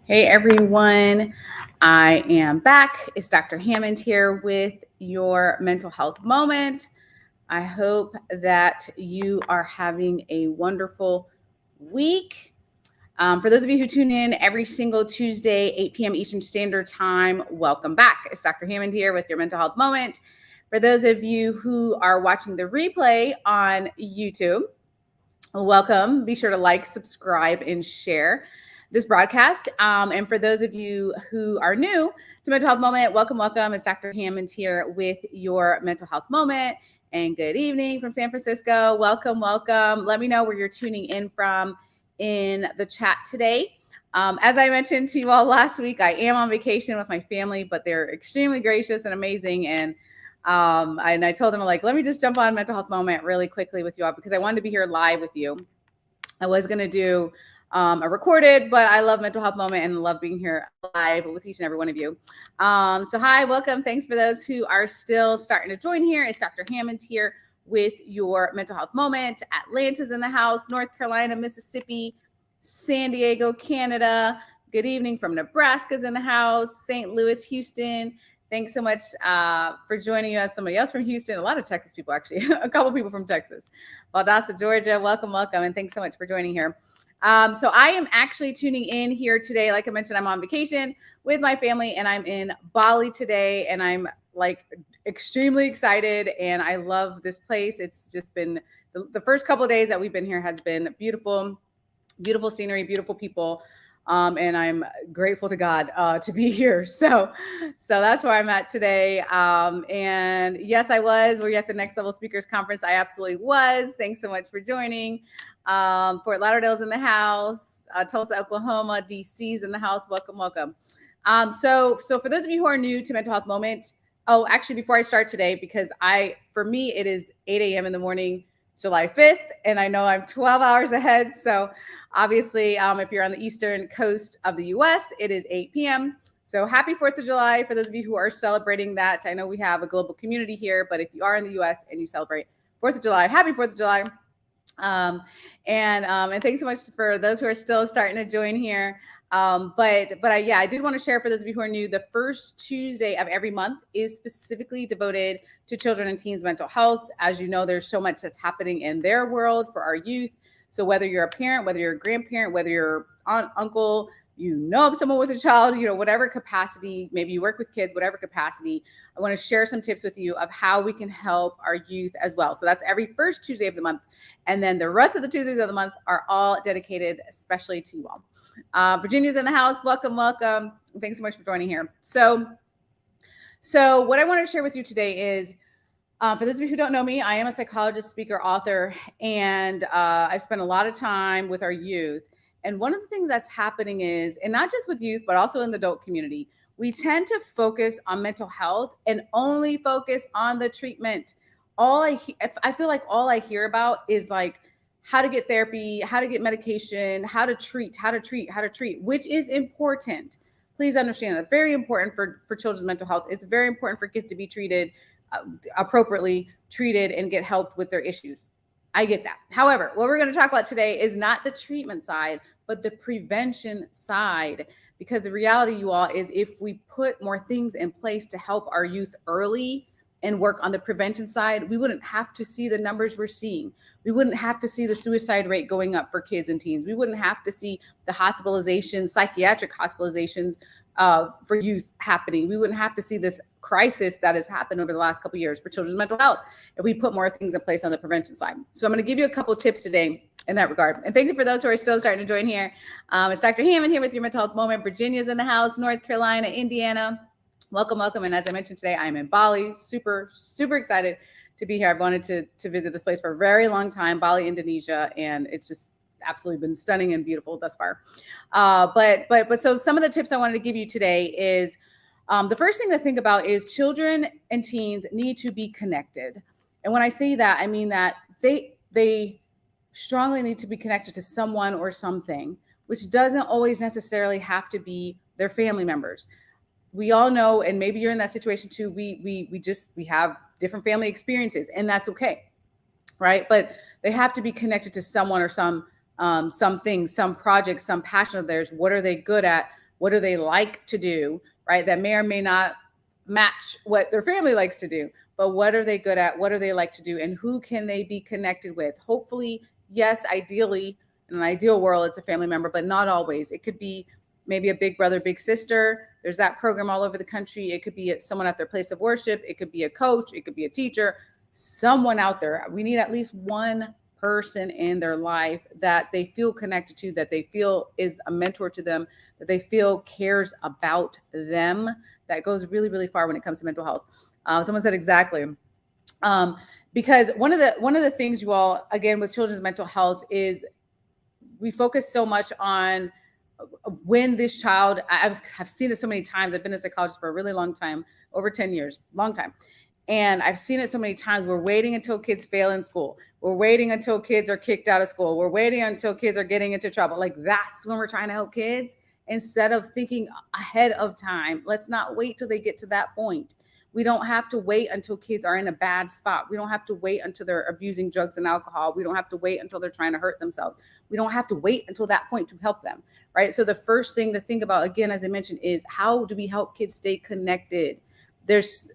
Hey everyone, I am back. It's Dr. Hammond here with your mental health moment. I hope that you are having a wonderful week. For those of you who tune in every single Tuesday, 8 p.m. Eastern Standard Time, welcome back. It's Dr. Hammond here with your mental health moment. For those of you who are watching the replay on YouTube, welcome. Be sure to like, subscribe, and share this broadcast. And for those of you who are new to Mental Health Moment, welcome, welcome. It's Dr. Hammond here with your Mental Health Moment. And good evening from San Francisco. Welcome, welcome. Let me know where you're tuning in from in the chat today. As I mentioned to you all last week, I am on vacation with my family, but they're extremely gracious and amazing. And I told them, like, let me just jump on Mental Health Moment really quickly with you all because I wanted to be here live with you. I was going to do a recorded, but I love Mental Health Moment and love being here live with each and every one of you. So hi, welcome. Thanks for those who are still starting to join here. It's Dr. Hammond here with your Mental Health Moment. Atlanta's in the house, North Carolina, Mississippi, San Diego, Canada. Good evening from Nebraska's in the house, St. Louis, Houston. Thanks so much for joining us. Somebody else from Houston, a lot of Texas people, actually, a couple people from Texas. Valdosta, Georgia, welcome, welcome. And thanks so much for joining here. So I am actually tuning in here today. Like I mentioned, I'm on vacation with my family and I'm in Bali today. And I'm like extremely excited. And I love this place. It's just been the first couple of days that we've been here has been beautiful, beautiful scenery, beautiful people. And I'm grateful to God to be here. So that's where I'm at today. And yes, we're at the Next Level Speakers Conference. I absolutely was. Thanks so much for joining. Fort Lauderdale's in the house. Tulsa, Oklahoma, DC's in the house. Welcome, welcome. So for those of you who are new to Mental Health Moment, actually, before I start today, because for me, it is 8 a.m. in the morning, July 5th, and I know I'm 12 hours ahead. So obviously, if you're on the eastern coast of the U.S., it is 8 p.m. So happy 4th of July for those of you who are celebrating that. I know we have a global community here, but if you are in the U.S. and you celebrate 4th of July, happy 4th of July. And thanks so much for those who are still starting to join here. I did want to share for those of you who are new, the first Tuesday of every month is specifically devoted to children and teens mental health. As you know, there's so much that's happening in their world for our youth. So whether you're a parent, whether you're a grandparent, whether you're aunt, uncle, you know of someone with a child, whatever capacity, maybe you work with kids, whatever capacity, I want to share some tips with you of how we can help our youth as well. So that's every first Tuesday of the month. And then the rest of the Tuesdays of the month are all dedicated especially to you all. Virginia's in the house. Welcome, welcome. Thanks so much for joining here. So what I want to share with you today is, for those of you who don't know me, I am a psychologist, speaker, author, and I've spent a lot of time with our youth. And one of the things that's happening is, and not just with youth, but also in the adult community, we tend to focus on mental health and only focus on the treatment. I feel like all I hear about is like how to get therapy, how to get medication, how to treat, which is important. Please understand that. Very important for children's mental health. It's very important for kids to be treated appropriately, treated, and get help with their issues. I get that. However, what we're going to talk about today is not the treatment side, but the prevention side. Because the reality, you all, is if we put more things in place to help our youth early and work on the prevention side, we wouldn't have to see the numbers we're seeing. We wouldn't have to see the suicide rate going up for kids and teens. We wouldn't have to see the hospitalizations, psychiatric hospitalizations for youth happening. We wouldn't have to see this crisis that has happened over the last couple of years for children's mental health if we put more things in place on the prevention side. So I'm going to give you a couple of tips today in that regard. And thank you for those who are still starting to join here. It's Dr. Hammond here with your Mental Health Moment. Virginia's in the house, North Carolina, Indiana. Welcome, welcome. And as I mentioned today, I'm in Bali. Super, super excited to be here. I've wanted to visit this place for a very long time, Bali, Indonesia, and it's just absolutely been stunning and beautiful thus far. So some of the tips I wanted to give you today is the first thing to think about is children and teens need to be connected. And when I say that, I mean that they strongly need to be connected to someone or something, which doesn't always necessarily have to be their family members. We all know, and maybe you're in that situation too, we have different family experiences, and that's okay, right? But they have to be connected to someone or something, some project, some passion of theirs. What are they good at? What do they like to do, right? That may or may not match what their family likes to do, but what are they good at? What do they like to do? And who can they be connected with? Hopefully, yes, ideally, in an ideal world, it's a family member, but not always. It could be maybe a big brother, big sister. There's that program all over the country. It could be someone at their place of worship. It could be a coach. It could be a teacher, someone out there. We need at least one person in their life that they feel connected to, that they feel is a mentor to them, that they feel cares about them. That goes really, really far when it comes to mental health. Someone said exactly. Because one of the things, you all, again, with children's mental health is we focus so much on when this child, I've seen it so many times. I've been a psychologist for a really long time, over 10 years, long time. And I've seen it so many times. We're waiting until kids fail in school. We're waiting until kids are kicked out of school. We're waiting until kids are getting into trouble. Like, that's when we're trying to help kids, instead of thinking ahead of time. Let's not wait till they get to that point. We don't have to wait until kids are in a bad spot. We don't have to wait until they're abusing drugs and alcohol. We don't have to wait until they're trying to hurt themselves. We don't have to wait until that point to help them, right? So the first thing to think about, again, as I mentioned, is how do we help kids stay connected? There's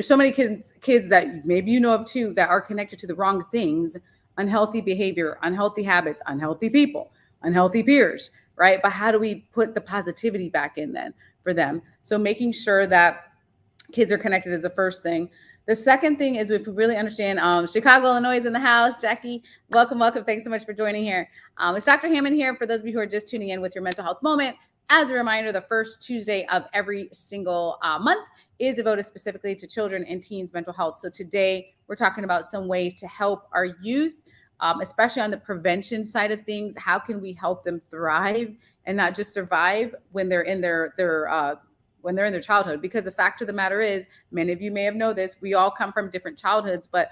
so many kids that maybe you know of too that are connected to the wrong things: unhealthy behavior, unhealthy habits, unhealthy people, unhealthy peers, right? But how do we put the positivity back in then for them? So making sure that kids are connected is the first thing. The second thing is, if we really understand, Chicago, Illinois is in the house. Jackie, welcome. Thanks so much for joining here. It's Dr. Hammond here. For those of you who are just tuning in with your mental health moment, as a reminder, the first Tuesday of every single month is devoted specifically to children and teens' mental health. So today we're talking about some ways to help our youth, especially on the prevention side of things. How can we help them thrive and not just survive when they're in their childhood? Because the fact of the matter is, many of you may have known this, we all come from different childhoods, but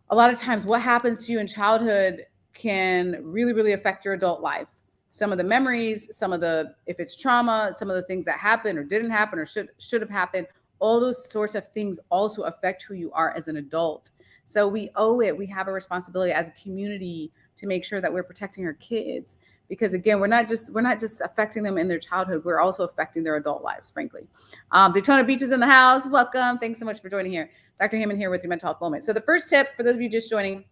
a lot of times what happens to you in childhood can really, really affect your adult life. Some of the memories, if it's trauma, some of the things that happened or didn't happen or should have happened, all those sorts of things also affect who you are as an adult. So we have a responsibility as a community to make sure that we're protecting our kids. Because again, we're not just affecting them in their childhood, we're also affecting their adult lives, frankly. Daytona Beach is in the house. Welcome. Thanks so much for joining here. Dr. Hammond here with your mental health moment. So the first tip for those of you just joining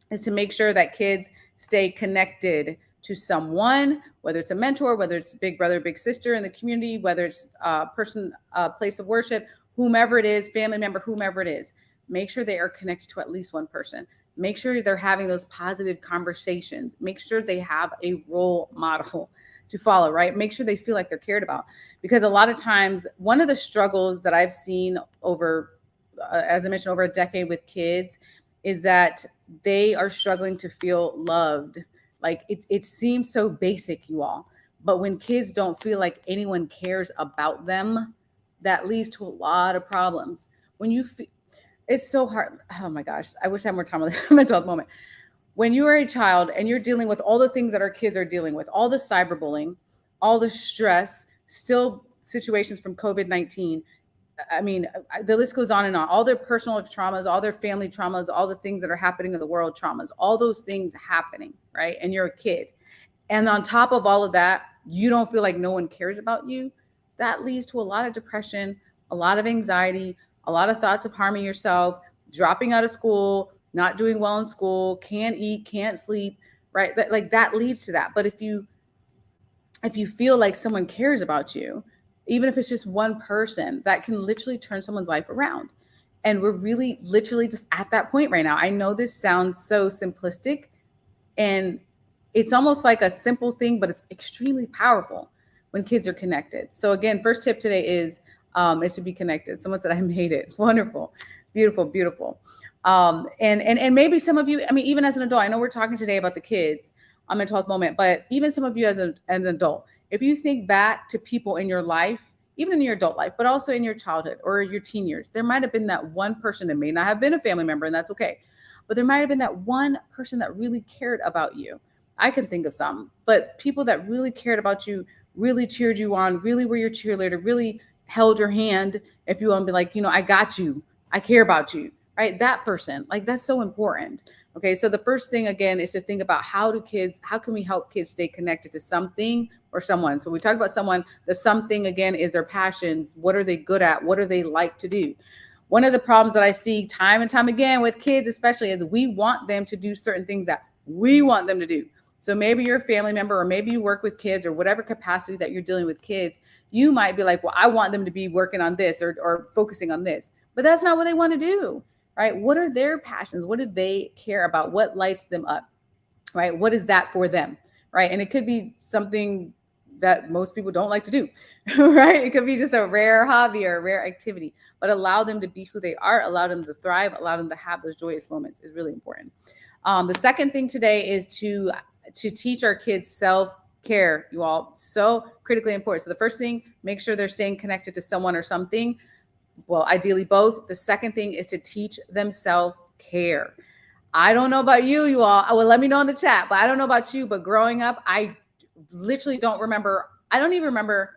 is to make sure that kids stay connected to someone, whether it's a mentor, whether it's big brother, big sister in the community, whether it's a person, a place of worship, whomever it is, family member, whomever it is. Make sure they are connected to at least one person. Make sure they're having those positive conversations. Make sure they have a role model to follow, right? Make sure they feel like they're cared about. Because a lot of times, one of the struggles that I've seen over, as I mentioned, over a decade with kids is that they are struggling to feel loved. Like it seems so basic, you all. But when kids don't feel like anyone cares about them, that leads to a lot of problems. When you feel, it's so hard. Oh my gosh. I wish I had more time on the mental health moment. When you are a child and you're dealing with all the things that our kids are dealing with, all the cyberbullying, all the stress, still situations from COVID-19. I mean, the list goes on and on. All their personal traumas, all their family traumas, all the things that are happening in the world traumas, all those things happening, right? And you're a kid. And on top of all of that, you don't feel like no one cares about you. That leads to a lot of depression, a lot of anxiety, a lot of thoughts of harming yourself, dropping out of school, not doing well in school, can't eat, can't sleep, right? That leads to that. But if you feel like someone cares about you, even if it's just one person, that can literally turn someone's life around. And we're really literally just at that point right now. I know this sounds so simplistic, and it's almost like a simple thing, but it's extremely powerful when kids are connected. So again, first tip today is to be connected. Someone said I made it. Wonderful. Beautiful, beautiful. And maybe some of you, I mean, even as an adult, I know we're talking today about the kids on mental health moment, but even some of you as an adult, if you think back to people in your life, even in your adult life, but also in your childhood or your teen years, there might have been that one person that may not have been a family member, and that's okay. But there might have been that one person that really cared about you. I can think of some, but people that really cared about you, really cheered you on, really were your cheerleader, really held your hand, if you want to be like, I got you. I care about you, right? That person, like that's so important. Okay, so the first thing again is to think about how can we help kids stay connected to something or someone. So we talk about someone, the something again is their passions. What are they good at? What do they like to do? One of the problems that I see time and time again with kids, especially, is we want them to do certain things that we want them to do. So maybe you're a family member, or maybe you work with kids, or whatever capacity that you're dealing with kids. You might be like, well, I want them to be working on this or focusing on this, but that's not what they want to do, right? What are their passions? What do they care about? What lights them up, right? What is that for them, right? And it could be something that most people don't like to do, right? It could be just a rare hobby or a rare activity, but allow them to be who they are, allow them to thrive, allow them to have those joyous moments is really important. The second thing today is to teach our kids self-care, you all. So critically important. So the first thing, make sure they're staying connected to someone or something. Well, ideally both. The second thing is to teach them self-care. I don't know about you all. Well, let me know in the chat, but I don't know about you, but growing up, I literally don't remember. I don't even remember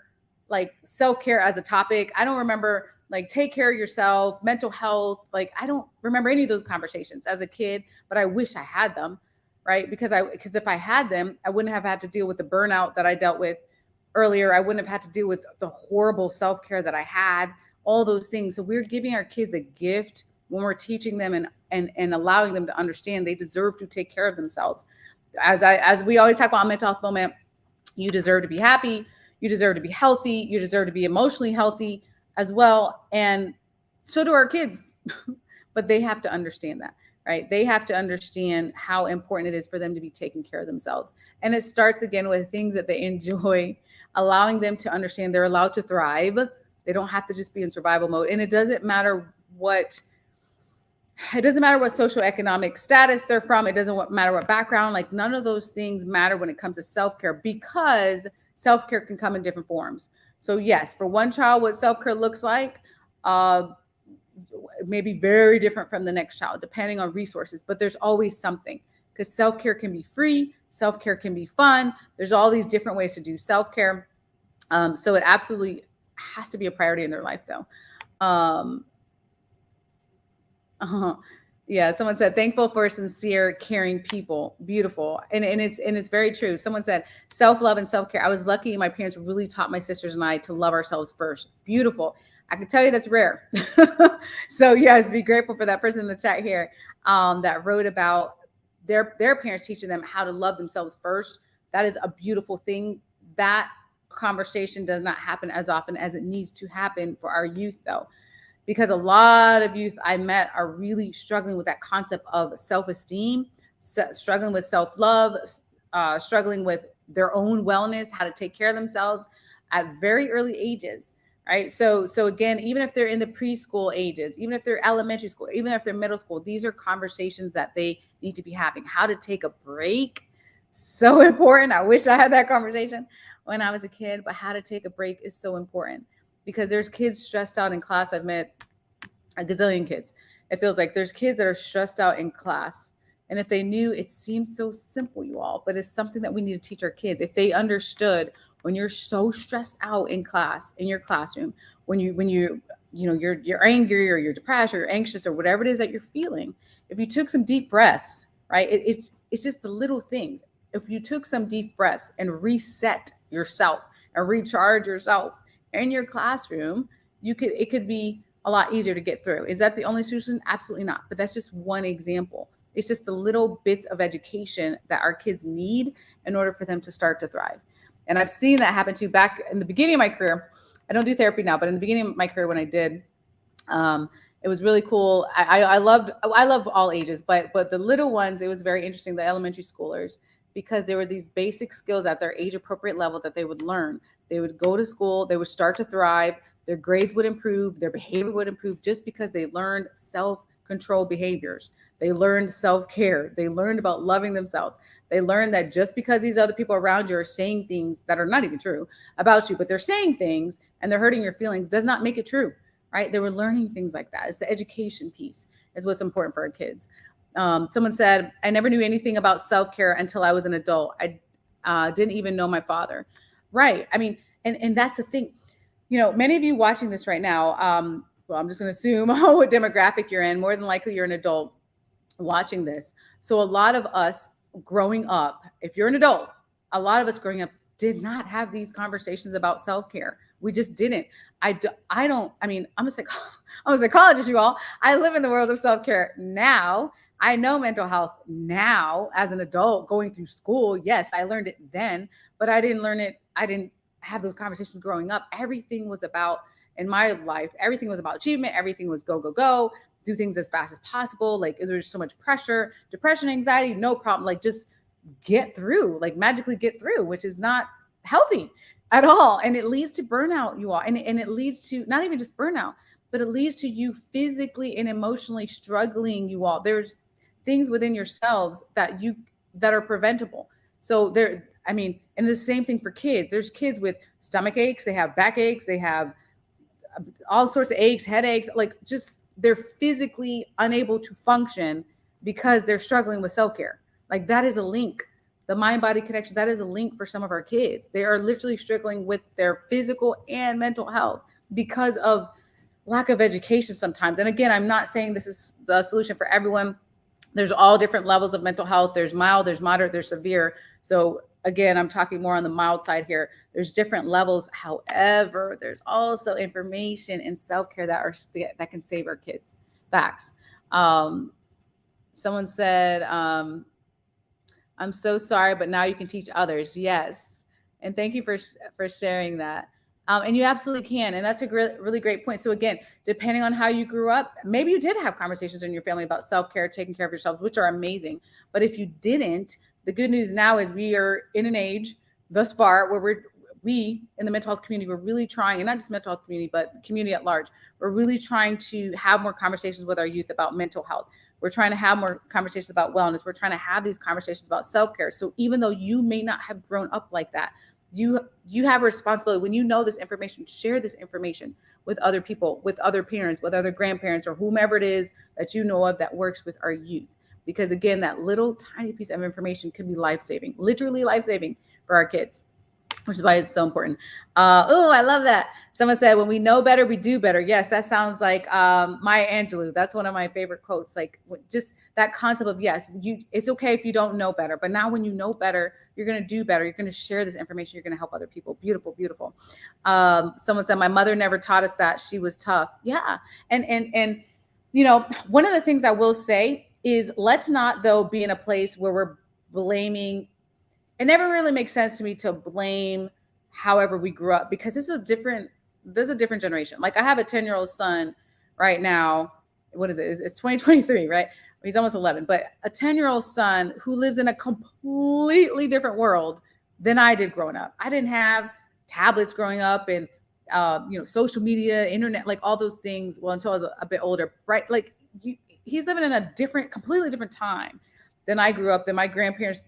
like self-care as a topic. I don't remember like take care of yourself, mental health. Like I don't remember any of those conversations as a kid, but I wish I had them, right? Because if I had them, I wouldn't have had to deal with the burnout that I dealt with earlier. I wouldn't have had to deal with the horrible self-care that I had, all those things. So we're giving our kids a gift when we're teaching them and allowing them to understand they deserve to take care of themselves. As we always talk about mental health moment, you deserve to be happy, you deserve to be healthy, you deserve to be emotionally healthy as well. And so do our kids, but they have to understand that, right? They have to understand how important it is for them to be taking care of themselves. And it starts again with things that they enjoy, allowing them to understand they're allowed to thrive. They don't have to just be in survival mode. And it doesn't matter what socioeconomic status they're from. It doesn't matter what background, like none of those things matter when it comes to self-care, because self-care can come in different forms. So yes, for one child, what self-care looks like may be very different from the next child, depending on resources, but there's always something, because self-care can be free, self-care can be fun. There's all these different ways to do self-care. So it absolutely has to be a priority in their life though. Yeah, someone said thankful for sincere, caring people. Beautiful. And it's very true. Someone said self-love and self-care. I was lucky my parents really taught my sisters and I to love ourselves first. Beautiful. I can tell you that's rare. So yes, be grateful for that person in the chat here that wrote about their parents teaching them how to love themselves first. That is a beautiful thing. That conversation does not happen as often as it needs to happen for our youth though, because a lot of youth I met are really struggling with that concept of self-esteem, struggling with self-love, struggling with their own wellness, how to take care of themselves at very early ages, right? So again, even if they're in the preschool ages, even if they're elementary school, even if they're middle school, these are conversations that they need to be having. How to take a break, so important. I wish I had that conversation when I was a kid, but how to take a break is so important. Because there's kids stressed out in class. I've met a gazillion kids. It feels like there's kids that are stressed out in class. And if they knew, it seems so simple, you all, but it's something that we need to teach our kids. If they understood, when you're so stressed out in class, in your classroom, when you're angry or you're depressed or you're anxious or whatever it is that you're feeling, if you took some deep breaths, right? It's just the little things. If you took some deep breaths and reset yourself and recharge yourself in your classroom, it could be a lot easier to get through. Is that the only solution? Absolutely not. But that's just one example. It's just the little bits of education that our kids need in order for them to start to thrive. And I've seen that happen too. Back in the beginning of my career, I don't do therapy now, but in the beginning of my career when I did, it was really cool. I love all ages, but the little ones, it was very interesting, the elementary schoolers, because there were these basic skills at their age appropriate level that they would learn. They would go to school, they would start to thrive, their grades would improve, their behavior would improve, just because they learned self-control behaviors. They learned self-care. They learned about loving themselves. They learned that just because these other people around you are saying things that are not even true about you, but they're saying things and they're hurting your feelings, does not make it true, right? They were learning things like that. It's the education piece is what's important for our kids. Someone said, I never knew anything about self-care until I was an adult. I didn't even know my father. Right. I mean, and that's the thing. Many of you watching this right now, well, I'm just going to assume what demographic you're in. More than likely, you're an adult watching this. So a lot of us growing up, if you're an adult, a lot of us growing up did not have these conversations about self-care. We just didn't. I mean, I'm a psychologist, you all. I live in the world of self-care now. I know mental health now as an adult going through school. Yes, I learned it then, but I didn't learn it. I didn't have those conversations growing up. Everything was about, in my life, everything was about achievement. Everything was go, go, go, do things as fast as possible. Like there's so much pressure, depression, anxiety, no problem. Like just get through, like magically get through, which is not healthy at all. And it leads to burnout, you all. And it leads to not even just burnout, but it leads to you physically and emotionally struggling, you all. There's things within yourselves that are preventable. So there, I mean, and the same thing for kids. There's kids with stomach aches, they have back aches, they have all sorts of aches, headaches, like just they're physically unable to function because they're struggling with self-care. Like that is a link. The mind-body connection, that is a link for some of our kids. They are literally struggling with their physical and mental health because of lack of education sometimes. And again, I'm not saying this is the solution for everyone. There's all different levels of mental health. There's mild, there's moderate, there's severe. So again, I'm talking more on the mild side here. There's different levels. However, there's also information in self-care that can save our kids. Facts. Someone said, I'm so sorry, but now you can teach others. Yes. And thank you for sharing that. And you absolutely can. And that's a really great point. So again, depending on how you grew up, maybe you did have conversations in your family about self-care, taking care of yourselves, which are amazing. But if you didn't, the good news now is we are in an age thus far where we in the mental health community, we're really trying, and not just mental health community, but community at large, we're really trying to have more conversations with our youth about mental health. We're trying to have more conversations about wellness. We're trying to have these conversations about self-care. So even though you may not have grown up like that, you have a responsibility. When you know this information, share this information with other people, with other parents, with other grandparents, or whomever it is that you know of that works with our youth. Because again, that little tiny piece of information can be life-saving, literally life-saving for our kids, which is why it's so important. I love that. Someone said, when we know better, we do better. Yes, that sounds like Maya Angelou. That's one of my favorite quotes. Like just that concept of, yes, it's okay if you don't know better, but now when you know better, you're going to do better. You're going to share this information. You're going to help other people. Beautiful, beautiful. Someone said, my mother never taught us that. She was tough. Yeah. And you know, one of the things I will say is let's not, though, be in a place where we're blaming. It never really makes sense to me to blame however we grew up, because there's a different generation. Like I have a 10-year-old son right now. What is it? It's 2023, right? He's almost 11, but a 10-year-old son who lives in a completely different world than I did growing up. I didn't have tablets growing up and, social media, internet, like all those things. Well, until I was a bit older, right? Like he's living in a completely different time than I grew up, than my grandparents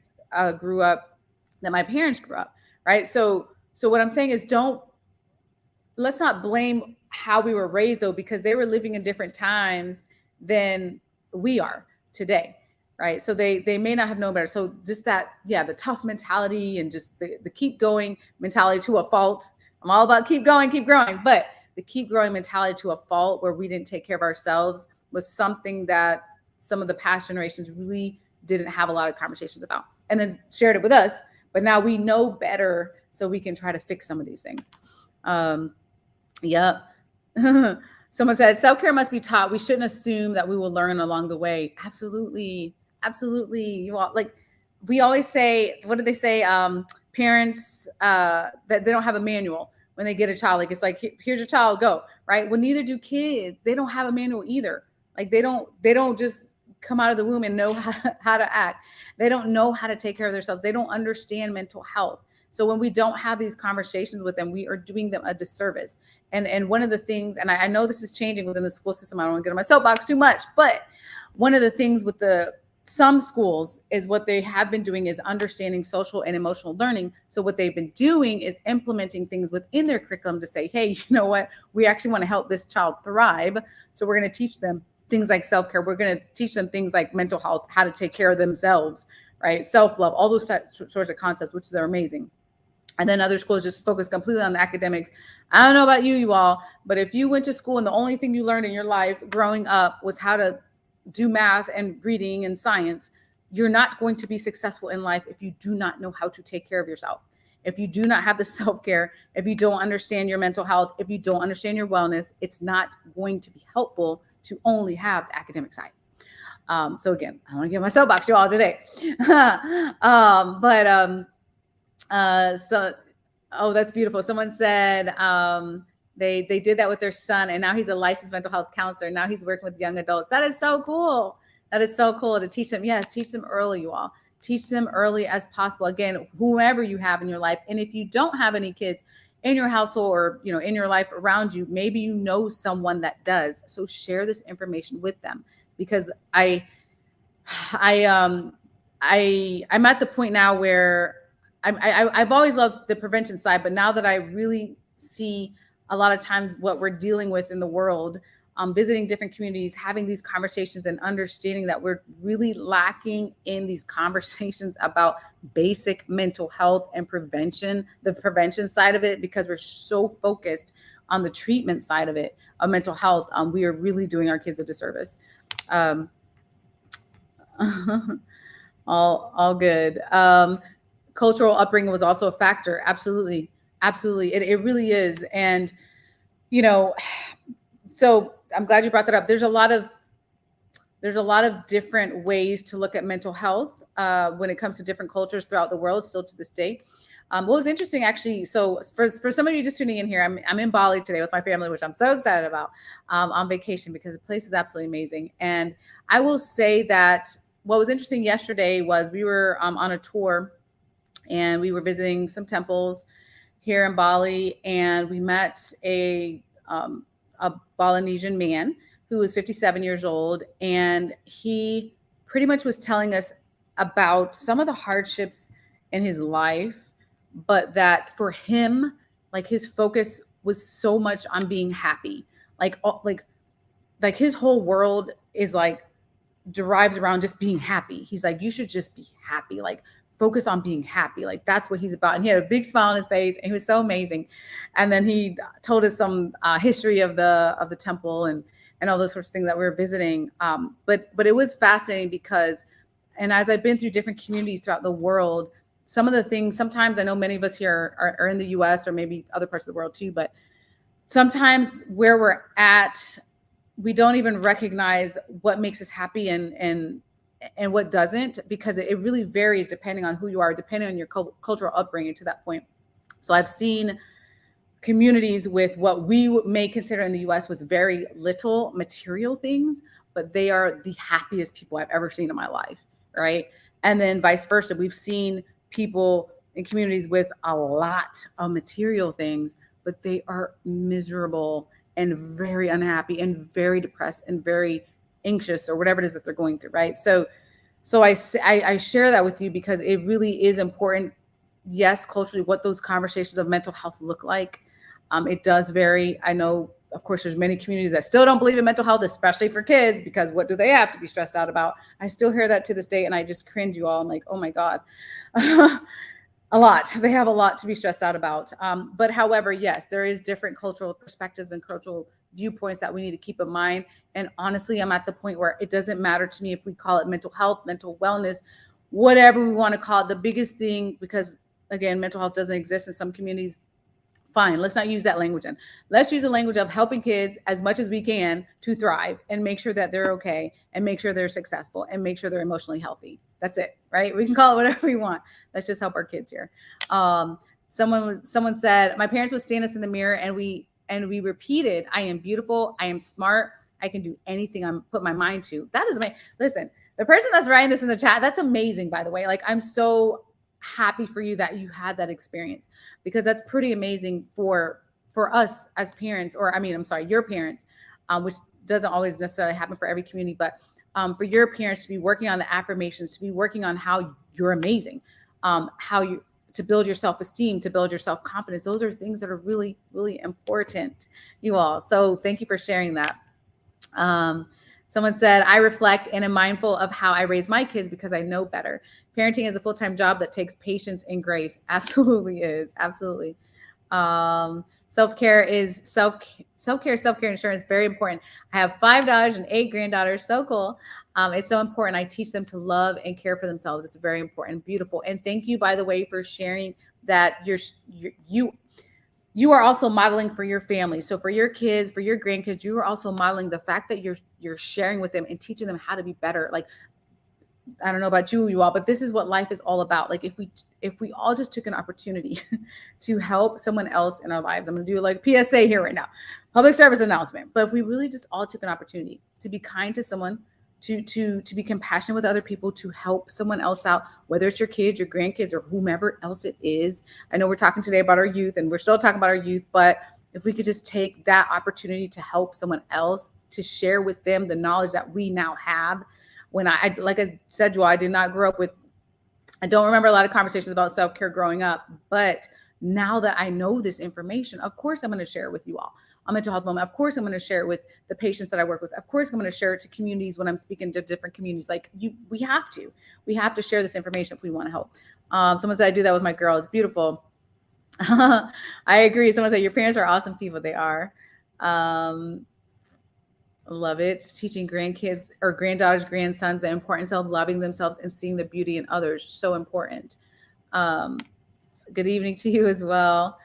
grew up, than my parents grew up, right? So what I'm saying is let's not blame how we were raised, though, because they were living in different times than we are today, right? So they may not have known better. So just that, the tough mentality and just the keep going mentality to a fault. I'm all about keep going, keep growing, but the keep growing mentality to a fault where we didn't take care of ourselves was something that some of the past generations really didn't have a lot of conversations about, and then shared it with us. But now we know better, so we can try to fix some of these things. Yep. Someone said, self-care must be taught. We shouldn't assume that we will learn along the way. Absolutely. Absolutely. You all, like we always say, what do they say? Parents, that they don't have a manual when they get a child. Like, it's like, here's your child, go, right? Well, neither do kids. They don't have a manual either. Like they don't just come out of the womb and know how to act. They don't know how to take care of themselves. They don't understand mental health. So when we don't have these conversations with them, we are doing them a disservice. And one of the things, and I know this is changing within the school system, I don't want to get on my soapbox too much, but one of the things with some schools is what they have been doing is understanding social and emotional learning. So what they've been doing is implementing things within their curriculum to say, hey, you know what, we actually want to help this child thrive. So we're going to teach them things like self-care. We're going to teach them things like mental health, how to take care of themselves, right? Self-love, all those sorts of concepts, which are amazing. And then other schools just focus completely on the academics. I don't know about you all, but if you went to school and the only thing you learned in your life growing up was how to do math and reading and science, you're not going to be successful in life if you do not know how to take care of yourself. If you do not have the self-care, if you don't understand your mental health, if you don't understand your wellness, it's not going to be helpful to only have the academic side. So again, I want to get my soapbox you all today. So, oh, that's beautiful. Someone said they did that with their son, and now he's a licensed mental health counselor. Now he's working with young adults. That is so cool. That is so cool to teach them. Yes, teach them early, you all. Teach them early as possible. Again, whomever you have in your life, and if you don't have any kids in your household or in your life around you, maybe you know someone that does. So share this information with them, because I'm at the point now where I've always loved the prevention side, but now that I really see a lot of times what we're dealing with in the world, visiting different communities, having these conversations and understanding that we're really lacking in these conversations about basic mental health and prevention, the prevention side of it, because we're so focused on the treatment side of it, of mental health. We are really doing our kids a disservice. All good. Cultural upbringing was also a factor. Absolutely. It really is. And, so I'm glad you brought that up. There's a lot of different ways to look at mental health when it comes to different cultures throughout the world, still to this day. What was interesting, actually, so for some of you just tuning in here, I'm in Bali today with my family, which I'm so excited about, on vacation, because the place is absolutely amazing. And I will say that what was interesting yesterday was we were on a tour, and we were visiting some temples here in Bali, and we met a Balinesian man who was 57 years old, and he pretty much was telling us about some of the hardships in his life, but that for him, like, his focus was so much on being happy. Like his whole world is like derives around just being happy. He's like, you should just be happy. Like, focus on being happy. Like, that's what he's about. And he had a big smile on his face, and he was so amazing. And then he told us some history of the temple and all those sorts of things that we were visiting. But it was fascinating because, and as I've been through different communities throughout the world, some of the things, sometimes I know many of us here are in the US or maybe other parts of the world too, but sometimes where we're at, we don't even recognize what makes us happy and what doesn't, because it really varies depending on who you are, depending on your cultural upbringing to that point. So I've seen communities with what we may consider in the US with very little material things, but they are the happiest people I've ever seen in my life, right? And then vice versa. We've seen people in communities with a lot of material things, but they are miserable and very unhappy and very depressed and very anxious, or whatever it is that they're going through, right? So I share that with you because it really is important. Yes, culturally, what those conversations of mental health look like. It does vary. I know, of course, there's many communities that still don't believe in mental health, especially for kids, because what do they have to be stressed out about? I still hear that to this day, and I just cringe, you all. I'm like, oh my God. A lot. They have a lot to be stressed out about. But however, yes, there is different cultural perspectives and cultural viewpoints that we need to keep in mind. And honestly, I'm at the point where it doesn't matter to me if we call it mental health, mental wellness, whatever we want to call it. The biggest thing, because again, mental health doesn't exist in some communities. Fine, let's not use that language in. Let's use the language of helping kids as much as we can to thrive and make sure that they're okay and make sure they're successful and make sure they're emotionally healthy. That's it, right? We can call it whatever we want. Let's just help our kids here. Someone said, my parents would stand us in the mirror and we repeated, I am beautiful, I am smart, I can do anything I'm put my mind to. That is amazing. Listen, the person that's writing this in the chat, that's amazing, by the way. Like, I'm so happy for you that you had that experience, because that's pretty amazing for us as parents, or your parents, which doesn't always necessarily happen for every community, but for your parents to be working on the affirmations, to be working on how you're amazing, to build your self-esteem, to build your self-confidence. Those are things that are really, really important, you all. So thank you for sharing that. Someone said, I reflect and am mindful of how I raise my kids because I know better. Parenting is a full-time job that takes patience and grace. Absolutely is. Absolutely. Self-care is self-care insurance. Very important. I have 5 daughters and 8 granddaughters. So cool. It's so important. I teach them to love and care for themselves. It's very important. Beautiful. And thank you, by the way, for sharing that you are also modeling for your family. So for your kids, for your grandkids, you are also modeling the fact that you're sharing with them and teaching them how to be better. Like, I don't know about you all, but this is what life is all about. Like if we all just took an opportunity to help someone else in our lives, I'm going to do like PSA here right now, public service announcement. But if we really just all took an opportunity to be kind to someone, to be compassionate with other people, to help someone else out, whether it's your kids, your grandkids, or whomever else it is. I know we're talking today about our youth, and we're still talking about our youth, but if we could just take that opportunity to help someone else, to share with them the knowledge that we now have. When I like I said, I did not grow up with, I don't remember a lot of conversations about self-care growing up, but now that I know this information, of course, I'm going to share it with you all. A mental health moment. Of course, I'm going to share it with the patients that I work with. Of course, I'm going to share it to communities when I'm speaking to different communities. Like we have to share this information if we want to help. Someone said I do that with my girls. Beautiful. I agree. Someone said your parents are awesome people. They are. Love it. Teaching grandkids or granddaughters, grandsons, the importance of loving themselves and seeing the beauty in others. So important. Good evening to you as well.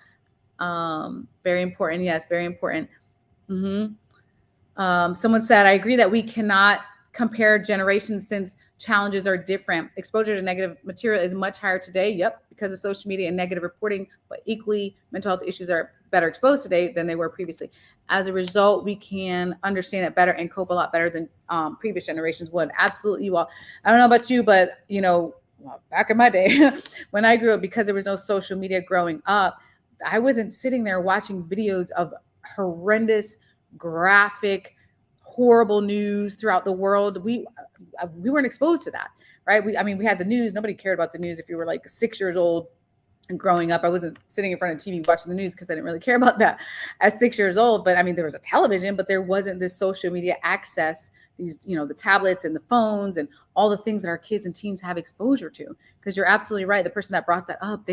Very important. Yes, very important. Someone said, I agree that we cannot compare generations since challenges are different. Exposure to negative material is much higher today. Yep, because of social media and negative reporting, but equally mental health issues are better exposed today than they were previously. As a result, we can understand it better and cope a lot better than previous generations would. Absolutely. Well, I don't know about you, but back in my day, when I grew up, because there was no social media growing up, I wasn't sitting there watching videos of horrendous, graphic, horrible news throughout the world. We weren't exposed to that, right? We had the news. Nobody cared about the news if you were like 6 years old. And growing up, I wasn't sitting in front of TV watching the news because I didn't really care about that at 6 years old. But there was a television, but there wasn't this social media access, these, the tablets and the phones and all the things that our kids and teens have exposure to. Because you're absolutely right. The person that brought that up,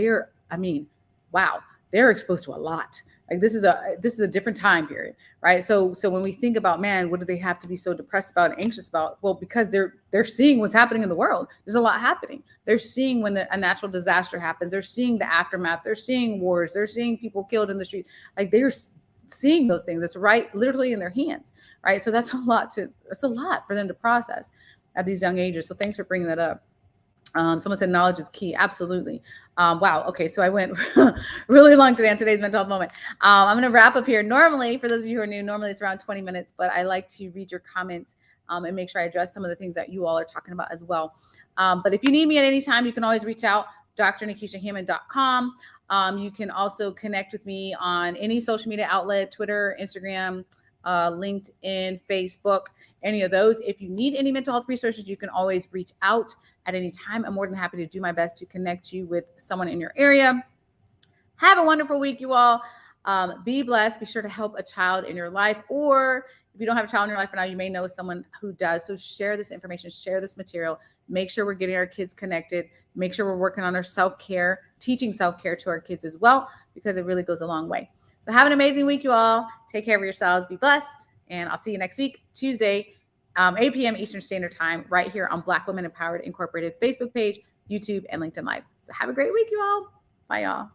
wow, they're exposed to a lot. Like this is a different time period, right? So when we think about, man, what do they have to be so depressed about and anxious about? Well, because they're seeing what's happening in the world. There's a lot happening. They're seeing when a natural disaster happens. They're seeing the aftermath. They're seeing wars. They're seeing people killed in the street. Like they're seeing those things. It's right, literally in their hands, right? So that's a lot for them to process at these young ages. So thanks for bringing that up. Someone said knowledge is key. Absolutely. Wow. Okay. So I went really long today on today's mental health moment. I'm going to wrap up here. Normally, for those of you who are new, normally it's around 20 minutes, but I like to read your comments and make sure I address some of the things that you all are talking about as well. But if you need me at any time, you can always reach out, drnikishahammond.com. You can also connect with me on any social media outlet, Twitter, Instagram, LinkedIn, Facebook, any of those. If you need any mental health resources, you can always reach out at any time. I'm more than happy to do my best to connect you with someone in your area. Have a wonderful week, you all. Be blessed. Be sure to help a child in your life, or if you don't have a child in your life right now, you may know someone who does. So share this information, share this material. Make sure we're getting our kids connected. Make sure we're working on our self-care, teaching self-care to our kids as well, because it really goes a long way. So have an amazing week, you all. Take care of yourselves. Be blessed. And I'll see you next week, Tuesday, 8 p.m. Eastern Standard Time, right here on Black Women Empowered Incorporated Facebook page, YouTube, and LinkedIn Live. So have a great week, you all. Bye, y'all.